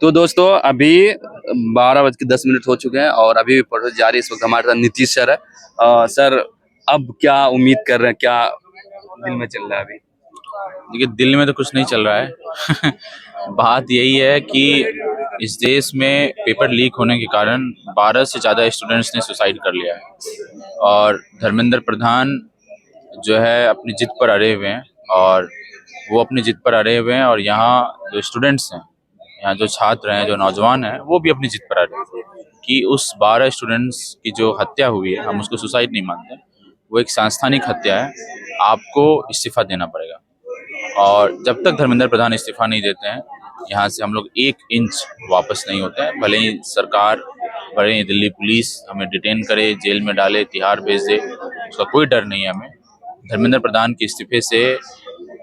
तो दोस्तों अभी 12:10 हो चुके हैं और अभी भी प्रोसेस जारी है। इस वक्त हमारे साथ नीतीश सर है। सर, अब क्या उम्मीद कर रहे हैं, क्या दिल में चल रहा है अभी? देखिए, दिल में तो कुछ नहीं चल रहा है। बात यही है कि इस देश में पेपर लीक होने के कारण 12 से ज़्यादा स्टूडेंट्स ने सुसाइड कर लिया है और धर्मेंद्र प्रधान जो है अपनी जिद पर अड़े हुए हैं। और वो अपनी जिद पर अड़े हुए हैं और यहाँ जो स्टूडेंट्स हैं, यहाँ जो छात्र हैं, जो नौजवान हैं, वो भी अपनी जिद पर अड़े हैं कि उस 12 स्टूडेंट्स की जो हत्या हुई है, हम उसको सुसाइड नहीं मानते, वो एक सांस्थानिक हत्या है। आपको इस्तीफा देना पड़ेगा और जब तक धर्मेंद्र प्रधान इस्तीफा नहीं देते हैं, यहाँ से हम लोग 1 इंच वापस नहीं होते हैं। भले ही सरकार, भले ही दिल्ली पुलिस हमें डिटेन करे, जेल में डाले, तिहाड़ भेज दे, उसका कोई डर नहीं है हमें। धर्मेंद्र प्रधान के इस्तीफे से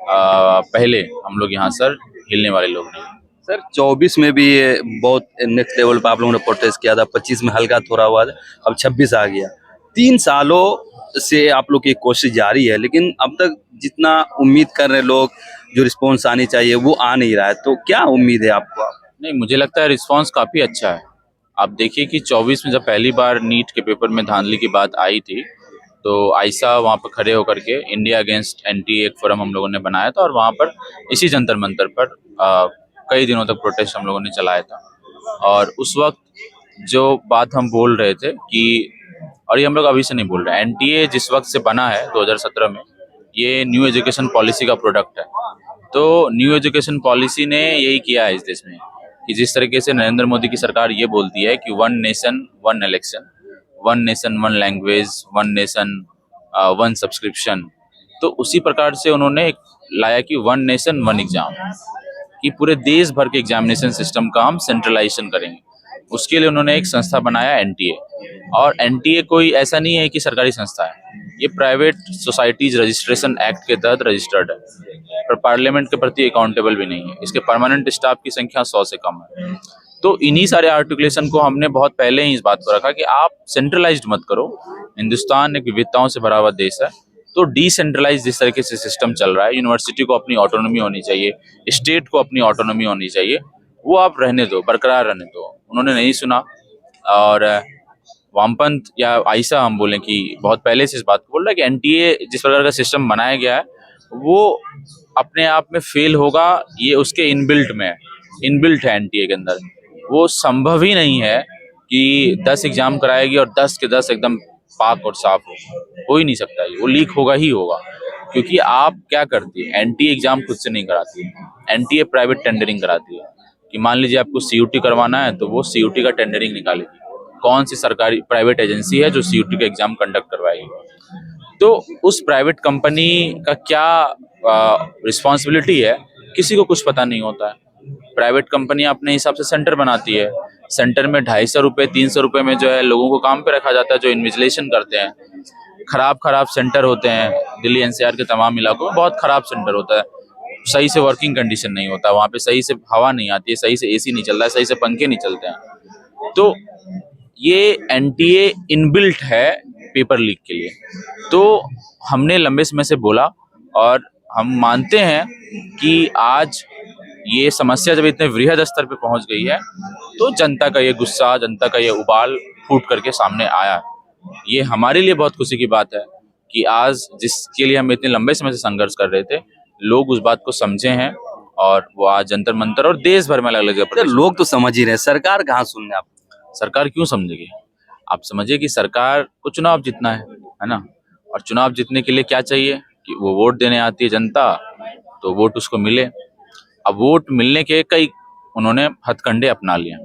पहले हम लोग यहाँ सर हिलने वाले लोग नहीं हैं। सर, 24 में भी ये बहुत नेक्स्ट लेवल पर आप लोगों ने प्रोटेस्ट किया था, 25 में हल्का थोड़ा हुआ था, अब 26 आ गया। 3 सालों से आप लोग की कोशिश जारी है, लेकिन अब तक जितना उम्मीद कर रहे लोग, जो रिस्पॉन्स आनी चाहिए वो आ नहीं रहा है। तो क्या उम्मीद है आपको? नहीं, मुझे लगता है रिस्पांस काफ़ी अच्छा है। आप देखिए कि 24 में जब पहली बार नीट के पेपर में धांधली की बात आई थी, तो आयशा वहाँ पर खड़े होकर के इंडिया अगेंस्ट एनटीए एक फोरम हम लोगों ने बनाया था और वहाँ पर इसी जंतर मंतर पर कई दिनों तक प्रोटेस्ट हम लोगों ने चलाया था। और उस वक्त जो बात हम बोल रहे थे कि, और ये हम लोग अभी से नहीं बोल रहे हैं, एनटीए जिस वक्त से बना है 2017 में, ये न्यू एजुकेशन पॉलिसी का प्रोडक्ट है। तो न्यू एजुकेशन पॉलिसी ने यही किया है इस देश में कि जिस तरीके से नरेंद्र मोदी की सरकार ये बोलती है कि 1 nation 1 election, 1 nation 1 language, 1 nation 1 subscription, तो उसी प्रकार से उन्होंने एक लाया कि 1 नेशन 1 एग्जाम, कि पूरे देश भर के एग्जामिनेशन सिस्टम का हम सेंट्रलाइजेशन करेंगे। उसके लिए उन्होंने एक संस्था बनाया एनटीए। और एनटीए कोई ऐसा नहीं है कि सरकारी संस्था है, ये प्राइवेट सोसाइटीज रजिस्ट्रेशन एक्ट के तहत रजिस्टर्ड है, पर पार्लियामेंट के प्रति अकाउंटेबल भी नहीं है। इसके परमानेंट स्टाफ की संख्या 100 से कम है। तो इन्हीं सारे आर्टिकुलेशन को हमने बहुत पहले ही इस बात को रखा कि आप सेंट्रलाइज्ड मत करो। हिंदुस्तान एक विविधताओं से भरा हुआ देश है, तो डिसेंट्रलाइज जिस तरीके से सिस्टम चल रहा है, यूनिवर्सिटी को अपनी ऑटोनॉमी होनी चाहिए, स्टेट को अपनी ऑटोनॉमी होनी चाहिए, वो आप रहने दो, बरकरार रहने दो। उन्होंने नहीं सुना। और वामपंथ या आयशा हम बोलें कि बहुत पहले से इस बात को बोल रहा है कि एनटीए जिस प्रकार का सिस्टम बनाया गया है वो अपने आप में फेल होगा, ये उसके इनबिल्ट में है, इनबिल्ट है एनटीए के अंदर। वो संभव ही नहीं है कि 10 एग्जाम कराएगी और 10 के 10 एकदम पाक और साफ हो ही नहीं सकता। ये वो लीक होगा ही होगा, क्योंकि आप क्या करती है, एनटीए एग्जाम खुद से नहीं कराती है, एनटीए प्राइवेट टेंडरिंग कराती है। कि मान लीजिए आपको सीयूटी करवाना है तो वो सीयूटी का टेंडरिंग निकालेगी, कौन सी सरकारी प्राइवेट एजेंसी है जो सीयूटी का एग्जाम कंडक्ट करवाएगी। तो उस प्राइवेट कंपनी का क्या रिस्पॉन्सिबिलिटी है, किसी को कुछ पता नहीं होता है। प्राइवेट कंपनी अपने हिसाब से सेंटर बनाती है, सेंटर में 250 रुपये 300 रुपये में जो है लोगों को काम पे रखा जाता है, जो इन्विजिलेशन करते हैं। खराब खराब सेंटर होते हैं, दिल्ली एनसीआर के तमाम इलाकों में बहुत खराब सेंटर होता है, सही से वर्किंग कंडीशन नहीं होता, वहाँ पे सही से हवा नहीं आती है, सही से एसी नहीं चलता है, सही से पंखे नहीं चलते हैं। तो ये एनटीए इनबिल्ट है पेपर लीक के लिए। तो हमने लंबे समय से बोला और हम मानते हैं कि आज ये समस्या जब इतने वृहद स्तर पे पहुंच गई है, तो जनता का ये गुस्सा, जनता का ये उबाल फूट करके सामने आया। ये हमारे लिए बहुत खुशी की बात है कि आज जिसके लिए हम इतने लंबे समय से संघर्ष कर रहे थे, लोग उस बात को समझे हैं और वो आज जंतर मंतर और देश भर में अलग अलग सर, लोग तो समझ ही रहे हैं, सरकार कहाँ सुन रहे? आप सरकार क्यों समझेगी? आप समझिए कि सरकार को चुनाव जीतना है ना? और चुनाव जीतने के लिए क्या चाहिए कि वो वोट देने आती है जनता, तो वोट उसको मिले। अब वोट मिलने के कई उन्होंने हथकंडे अपना लिए।